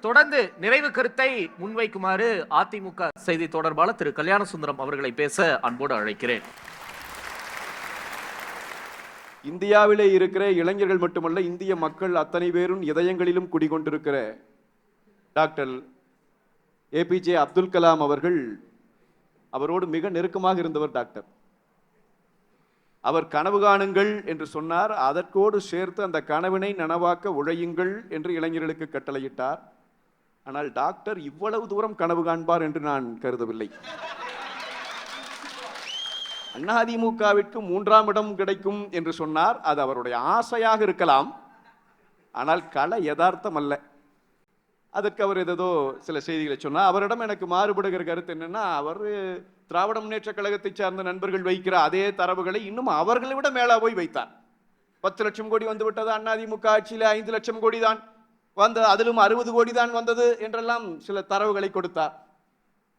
தொடர்ந்து நிறைவு கருத்தை முன்வைக்குமாறு அதிமுக செய்தி தொடர்பாளர் திரு கல்யாணசுந்தரம் அவர்களை பேச அன்போடு அழைக்கிறேன். இந்தியாவிலே இருக்கிற இளைஞர்கள் மட்டுமல்ல, இந்திய மக்கள் அத்தனை பேரும் இதயங்களிலும் குடிகொண்டிருக்கிற டாக்டர் ஏபிஜே அப்துல் கலாம் அவர்கள், அவரோடு மிக நெருக்கமாக இருந்தவர் டாக்டர். அவர் கனவு காணுங்கள் என்று சொன்னார். அதற்கோடு சேர்த்து அந்த கனவினை நனவாக்க உழையுங்கள் என்று இளைஞர்களுக்கு கட்டளையிட்டார். ஆனால் டாக்டர் இவ்வளவு தூரம் கனவு காண்பார் என்று நான் கருதவில்லை. அதிமுகவிற்கு 3ஆம் இடம் கிடைக்கும் என்று சொன்னார். அது அவருடைய ஆசையாக இருக்கலாம், ஆனால் கள யதார்த்தம் அல்ல. அதற்கு அவர் ஏதோ சில செய்திகளை சொன்னார். அவரிடம் எனக்கு மாறுபடுகிற கருத்து என்னன்னா, அவர் திராவிட முன்னேற்ற கழகத்தை சார்ந்த நண்பர்கள் வைக்கிற அதே தரவுகளை இன்னும் அவர்களை விட மேலா போய் வைத்தார். 10 லட்சம் கோடி வந்து விட்டது, அதிமுக ஆட்சியில் 5 லட்சம் கோடி தான் வந்தது, அதிலும் 60 கோடி தான் வந்தது என்றெல்லாம் சில தரவுகளை கொடுத்தார்.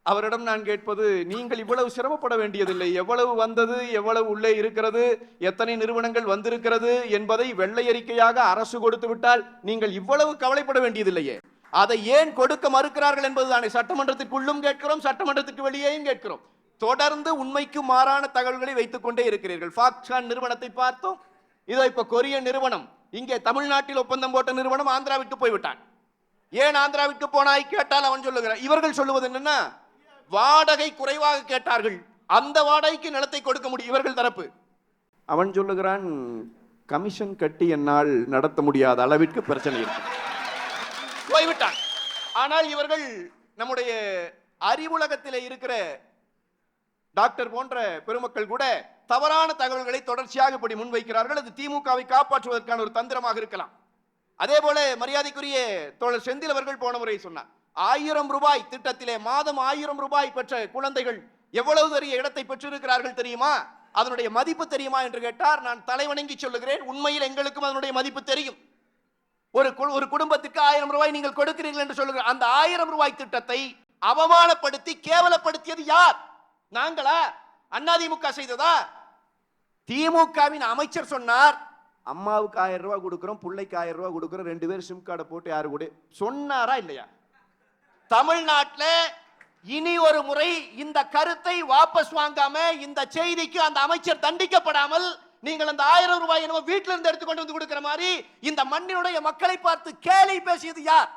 அவரிடம் நான் கேட்பது, நீங்கள் இவ்வளவு சிரமப்பட வேண்டியதில்லை. எவ்வளவு வந்தது, எவ்வளவு உள்ளே இருக்கிறது, எத்தனை நிறுவனங்கள் வந்திருக்கிறது என்பதை வெள்ளை அறிக்கையாக அரசு கொடுத்து விட்டால் நீங்கள் இவ்வளவு கவலைப்பட வேண்டியதில்லையே. அதை ஏன் கொடுக்க மறுக்கிறார்கள் என்பதுதானே சட்டமன்றத்திற்குள்ளும் கேட்கிறோம், சட்டமன்றத்துக்கு வெளியேயும் கேட்கிறோம். தொடர்ந்து உண்மைக்கு மாறான தகவல்களை வைத்துக் கொண்டே இருக்கிறீர்கள். ஃபாக்ஸ்கான் நிறுவனத்தை பார்த்தோம். இதோ இப்ப கொரியன் நிறுவனம், இங்கே தமிழ்நாட்டில் ஒப்பந்தம் போட்ட நிறுவனம் ஆந்திராவிற்கு போய்விட்டான். ஏன் ஆந்திராவிற்கு போனாய் கேட்டால் அவன் சொல்லுகிறான். இவர்கள் சொல்லுவது என்னன்னா, வாடகை குறைவாக கேட்டார்கள், அந்த வாடகைக்கு நிலத்தை கொடுக்க முடியும் இவர்கள் தரப்பு. அவன் சொல்லுகிறான், கமிஷன் கட்டி என்னால் நடத்த முடியாத அளவிற்கு பிரச்சனை இருக்கு, போய்விட்டான். ஆனால் இவர்கள் நம்முடைய அறிவுலகத்தில் இருக்கிற டாக்டர் போன்ற பெருமக்கள் கூட தவறான தகவல்களை தொடர்ச்சியாக இப்படி முன்வைக்கிறார்கள். அது திமுகவை காப்பாற்றுவதற்கான ஒரு தந்திரமாக இருக்கலாம். அதே போல மரியாதைக்குரிய தோழர் செந்தில் அவர்கள் போன முறை சொன்னார், 1000 ரூபாய் திட்டத்திலே மாதம் 1000 ரூபாய் பெற்ற குழந்தைகள் எவ்வளவு பெரிய இடத்தை பெற்றிருக்கிறார்கள் தெரியுமா, அதனுடைய மதிப்பு தெரியுமா என்று கேட்டார். நான் தலைவணங்கி சொல்லுகிறேன், உண்மையில் எங்களுக்கும் அதனுடைய மதிப்பு தெரியும். ஒரு குடும்பத்துக்கு 1000 ரூபாய் நீங்கள் கொடுக்கிறீர்கள் என்று சொல்லுங்க. அந்த 1000 ரூபாய் திட்டத்தை அவமானப்படுத்தி கேவலப்படுத்தியது யார்? நாங்களா? அதிமுக செய்ததா? திமுகவின் அமைச்சர் சொன்னார், அம்மாவுக்கு 1000 ரூபாய் கொடுக்கிறோம், பிள்ளைக்கு 1000 ரூபாய் கொடுக்கிறோம், 2 பேர் சிம் கார்டை போட்டு யாரு கூட சொன்னாரா இல்லையா? தமிழ்நாட்டில் இனி ஒரு முறை இந்த கருத்தை வாபஸ் வாங்காம, இந்த செய்திக்கு அந்த அமைச்சர் தண்டிக்கப்படாமல், நீங்கள் அந்த 1000 ரூபாய் என்னவோ வீட்டில இருந்து எடுத்துக்கொண்டு வந்து கொடுக்கிற மாதிரி இந்த மண்ணினுடைய மக்களை பார்த்து கேலி பேசியது யார்?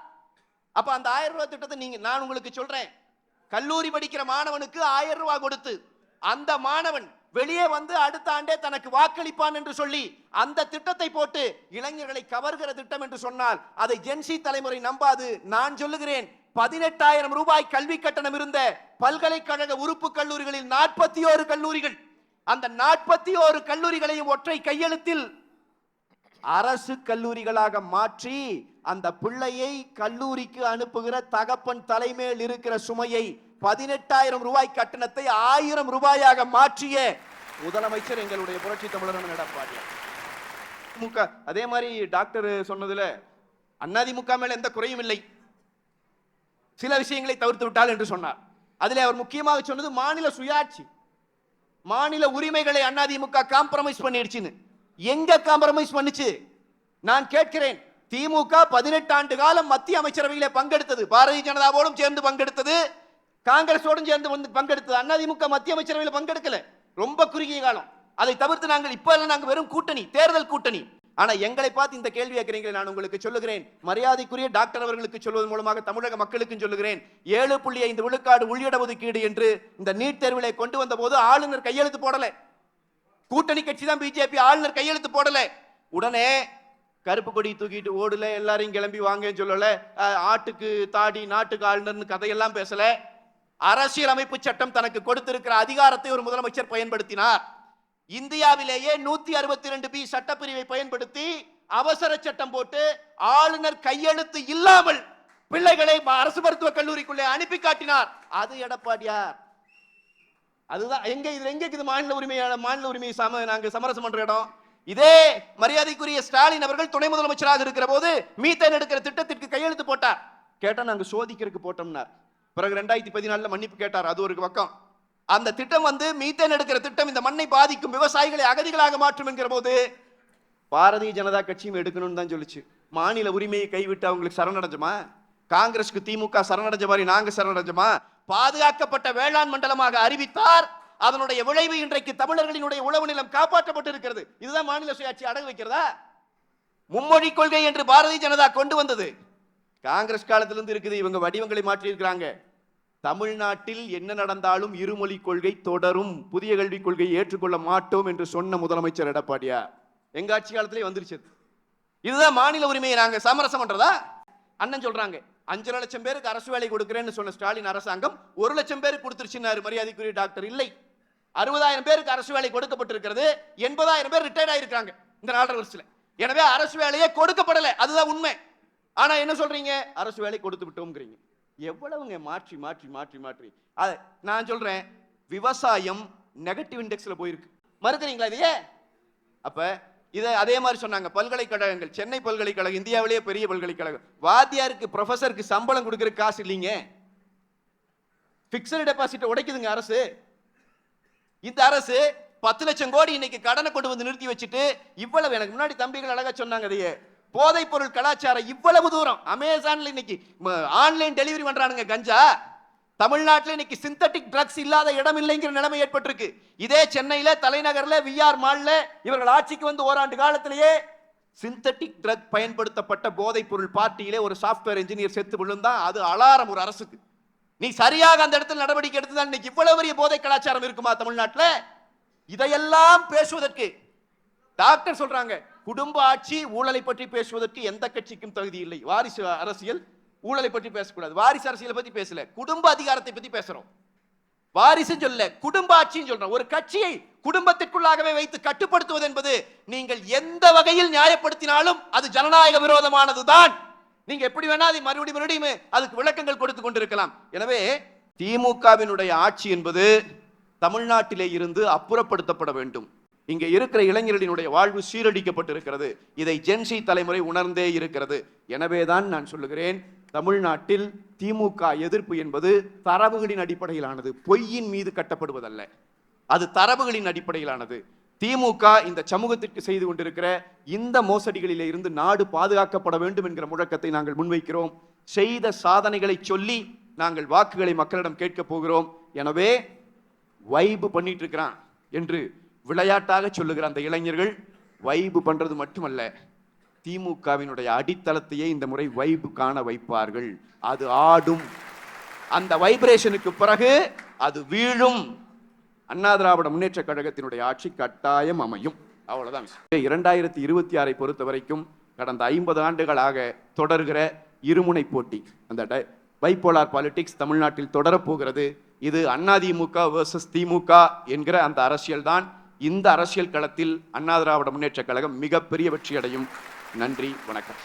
அப்ப அந்த 1000 ரூபாய் திட்டத்தை நான் உங்களுக்கு சொல்றேன், கல்லூரி படிக்கிற மாணவனுக்கு 1000 ரூபாய் கொடுத்து அந்த மாணவன் வெளியே வந்து அடுத்த ஆண்டே தனக்கு வாக்களிப்பான் என்று சொல்லி அந்த திட்டத்தை போட்டு இளைஞர்களை கவர்கிற திட்டம் என்று சொன்னால் அதை ஜென்சி தலைமுறை நம்பாது. நான் சொல்லுகிறேன், 18,000 ரூபாய் கல்வி கட்டணம் இருந்த பல்கலைக்கழக உறுப்பு கல்லூரிகளில் 41 கல்லூரிகள், அந்த 41 கல்லூரிகளையும் ஒற்றை கையெழுத்தில் அரசு கல்லூரிகளாக மாற்றி அந்த பிள்ளையை கல்லூரிக்கு அனுப்புகிற தகப்பன் தலைமையில் இருக்கிற சுமையை 18,000 ரூபாய் கட்டணத்தை 1000 ரூபாயாக மாற்றிய முதலமைச்சர் எங்களுடைய புரட்சி தமிழர் எடப்பாடி. அதே மாதிரி டாக்டர் சொன்னதுல அதிமுக மேல எந்த குறையும் இல்லை, சில விஷயங்களை தவிர்த்து விட்டால் என்று சொன்னார். அதில் அவர் முக்கியமாக சொன்னது மாநில சுயாட்சி, மாநில உரிமைகளை அதிமுக காம்ப்ரமைஸ் பண்ணிடுச்சுன்னு. எங்க காம்ப்ரமைஸ் பண்ணுச்சு? நான் கேட்கிறேன், திமுக 18 ஆண்டு காலம் மத்திய அமைச்சரவையிலே பங்கெடுத்தது, பாரதிய ஜனதாவோடும் சேர்ந்து பங்கெடுத்தது, காங்கிரஸோடும் சேர்ந்து பங்கெடுத்தது. அதிமுக மத்திய அமைச்சரவையில் பங்கெடுக்கல, ரொம்ப குறுகிய காலம். அதை தவிர்த்து நாங்கள் வெறும் கூட்டணி, தேர்தல் கூட்டணி. ஆனா எங்களை பார்த்து இந்த கேள்வி கேட்கிறீங்களே, நான் உங்களுக்கு சொல்லுகிறேன், மரியாதைக்குரிய டாக்டர் அவர்களுக்கு சொல்வதன் மூலமாக தமிழக மக்களுக்கும் சொல்லுகிறேன், 7.5 விழுக்காடு உள்இட ஒதுக்கீடு என்று இந்த நீட் தேர்விலை கொண்டு வந்த போது ஆளுநர் கையெழுத்து போடல, கூட்டணி கட்சி தான் பிஜேபி, ஆளுநர் கையெழுத்து போடல. உடனே கருப்பு கொடி தூக்கிட்டு ஓடல, எல்லாரையும் கிளம்பி வாங்கன்னு சொல்லல, ஆட்டுக்கு தாடி நாட்டுக்கு ஆளுநர்னு கதையெல்லாம் பேசல. அரசியல் அமைப்பு சட்டம் தனக்கு கொடுத்திருக்கிற அதிகாரத்தை ஒரு முதலமைச்சர் பயன்படுத்தினார். இந்தியாவிலேயே 162B சட்டப்பிரிவை பயன்படுத்தி அவசர சட்டம் போட்டு ஆளுநர் கையெழுத்து இல்லாமல் பிள்ளைகளை அரசு மருத்துவக் கல்லூரிக்குள்ளே அனுப்பி காட்டினார். அது எடப்பாடியார். அதுதான் எங்க மாநில உரிமையை நாங்க சமரசம் பண்ற இடம். இதே மரியாதைக்குரிய ஸ்டாலின் அவர்கள் துணை முதலமைச்சராக இருக்கிற போது மீத்தேன் எடுக்கிற திட்டத்திற்கு கையெழுத்து போட்டார். கேட்டா நாங்க சோதிக்கிறதுக்கு போட்டோம்னார். பிறகு 2014 மன்னிப்பு கேட்டார். அது ஒரு பக்கம். அந்த திட்டம் வந்து மீத்தேன் எடுக்கிற திட்டம் இந்த மண்ணை பாதிக்கும், விவசாயிகளை அகதிகளாக மாற்றும் என்கிற போது பாரதிய ஜனதா கட்சியும் எடுக்கணும்னு தான் சொல்லிச்சு. மாநில உரிமையை கைவிட்டு அவங்களுக்கு சரணடைஞ்சுமா? காங்கிரஸ்க்கு திமுக சரணடைஞ்ச மாதிரி நாங்க சரணடைஞ்சோமா? பாதுகாக்கப்பட்ட வேளாண் மண்டலமாக அறிவித்தார். அதனுடைய விளைவு இன்றைக்கு தமிழர்களினுடைய உழவு நிலம் காப்பாற்றப்பட்டு இருக்கிறது. இதுதான் மாநில சுயாட்சி அடகு வைக்கிறதா? மும்மொழி கொள்கை என்று பாரதிய ஜனதா கொண்டு வந்தது காங்கிரஸ் காலத்திலிருந்து இருக்குது. இவங்க வடிவங்களை மாற்றி இருக்கிறாங்க. தமிழ்நாட்டில் என்ன நடந்தாலும் இருமொழி கொள்கை தொடரும், புதிய கல்விக் கொள்கையை ஏற்றுக்கொள்ள மாட்டோம் என்று சொன்ன முதலமைச்சர் எடப்பாடியார் எங்க ஆட்சி காலத்திலே வந்துருச்சு. இதுதான் மாநில உரிமையை நாங்க சமரசம் பண்றதா? அண்ணன் சொல்றாங்க 5 லட்சம் பேருக்கு அரசு வேலை கொடுக்கிறேன்னு சொன்ன ஸ்டாலின் அரசாங்கம் 1 லட்சம் பேருக்கு கொடுத்துருச்சுன்னாரு மரியாதைக்குரிய டாக்டர். இல்லை, 60,000 பேருக்கு அரசு வேலை கொடுக்கப்பட்டிருக்கிறது. 80,000 பேர் ரிட்டையர்ட் ஆயிருக்காங்க இந்த 4.5 வருஷத்துல. எனவே அரசு வேலையே கொடுக்கப்படல, அதுதான் உண்மை. ஆனா என்ன சொல்றீங்க? அரசு வேலை கொடுத்து விட்டோம்ங்கிறீங்க. எவ்வளவுங்க மாற்றி மாற்றி மாற்றி மாற்றி. நான் சொல்றேன், விவசாயம் நெகட்டிவ் இண்டெக்ஸ்ல போயிருக்கு. மறுக்கிறீங்களா இதையே? அப்ப இதை அதே மாதிரி சொன்னாங்க பல்கலைக்கழகங்கள். சென்னை பல்கலைக்கழகம் இந்தியாவிலேயே பெரிய பல்கலைக்கழகம். வாத்தியாருக்கு ப்ரொஃபஸருக்கு சம்பளம் கொடுக்கிற காசு இல்லைங்க. பிக்சட் டெபாசிட் உடைக்குதுங்க அரசு. இந்த அரசு 10 லட்சம் கோடி இன்னைக்கு கடனை கொண்டு வந்து நிறுத்தி வச்சுட்டு இவ்வளவு, எனக்கு முன்னாடி தம்பிகள் அழகா சொன்னாங்க, அதையே போதைப் பொருள் கலாச்சாரம் இவ்வளவு தூரம். அமேசான்ல இன்னைக்கு ஆன்லைன் டெலிவரி பண்றானுங்க கஞ்சா. தமிழ்நாட்டில் இன்னைக்கு சிந்தட்டிக் ட்ரக்ஸ் இல்லாத இடம் இல்லைங்கிற நிலைமை ஏற்பட்டிருக்கு. இதே சென்னையில தலைநகர்ல விஆர் மால்ல இவர்கள் ஆட்சிக்கு வந்து ஓராண்டு காலத்திலேயே சிந்தட்டிக் ட்ரக் பயன்படுத்தப்பட்ட போதைப் பொருள் பார்ட்டியிலே ஒரு சாஃப்ட்வேர் இன்ஜினியர் செத்து விழுந்தா அது அலாரம் ஒரு அரசுக்கு. நீ சரியாக அந்த இடத்துல நடவடிக்கை எடுத்துதான் இன்னைக்கு இவ்வளவு பெரிய போதை கலாச்சாரம் இருக்குமா தமிழ்நாட்டில்? இதையெல்லாம் பேசுவதற்கு டாக்டர் சொல்றாங்க, குடும்ப ஆட்சி ஊழலை பற்றி பேசுவதற்கு எந்த கட்சிக்கும் தகுதி இல்லை. வாரிசு அரசியல் ஊழலை பற்றி பேசக்கூடாது. வாரிசு அரசியலை பத்தி பேசல, குடும்ப அதிகாரத்தை பத்தி பேசுறோம். வாரிசு சொல்ல, குடும்ப ஆட்சின்னு சொல்றோம். ஒரு கட்சியை குடும்பத்திற்குள்ளாகவே வைத்து கட்டுப்படுத்துவது என்பது நீங்கள் எந்த வகையில் நியாயப்படுத்தினாலும் அது ஜனநாயக விரோதமானதுதான். நீங்க எப்படி வேணா அதை மறுபடியும் அதுக்கு விளக்கங்கள் கொடுத்து கொண்டிருக்கலாம். எனவே திமுகவினுடைய ஆட்சி என்பது தமிழ்நாட்டிலே இருந்து அப்புறப்படுத்தப்பட வேண்டும். இங்க இருக்கிற இளைஞர்களினுடைய வாழ்வு சீரழிக்கப்பட்டிருக்கிறது. இதை ஜென்சி தலைமுறை உணர்ந்தே இருக்கிறது. எனவேதான் நான் சொல்லுகிறேன், தமிழ்நாட்டில் திமுக எதிர்ப்பு என்பது தரவுகளின் அடிப்படையிலானது, பொய்யின் மீது கட்டப்படுவதல்ல. அது தரவுகளின் அடிப்படையிலானது. திமுக இந்த சமூகத்திற்கு செய்து கொண்டிருக்கிற இந்த மோசடிகளிலே இருந்து நாடு பாதுகாக்கப்பட வேண்டும் என்கிற முழக்கத்தை நாங்கள் முன்வைக்கிறோம். செய்த சாதனைகளை சொல்லி நாங்கள் வாக்குகளை மக்களிடம் கேட்க போகிறோம். எனவே வைபு பண்ணிட்டு இருக்கிறான் என்று விளையாட்டாக சொல்லுகிற அந்த இளைஞர்கள் வைபு பண்றது மட்டுமல்ல, திமுகவினுடைய அடித்தளத்தையே இந்த முறை வைபு காண வைப்பார்கள். அது ஆடும். அந்த வைப்ரேஷனுக்கு பிறகு அது வீழும். அண்ணா திராவிட முன்னேற்ற கழகத்தினுடைய ஆட்சி கட்டாயம் அமையும். அவ்வளவுதான். 2026 பொறுத்த வரைக்கும் கடந்த 50 ஆண்டுகளாக தொடர்கிற இருமுனை போட்டி, அந்த பைபோலார் பாலிடிக்ஸ் தமிழ்நாட்டில் தொடரப்போகிறது. இது அதிமுக வெர்சஸ் திமுக என்கிற அந்த அரசியல் தான். இந்த அரசியல் களத்தில் அண்ணா திராவிட முன்னேற்ற கழகம் மிகப்பெரிய வெற்றி அடையும். நன்றி, வணக்கம்.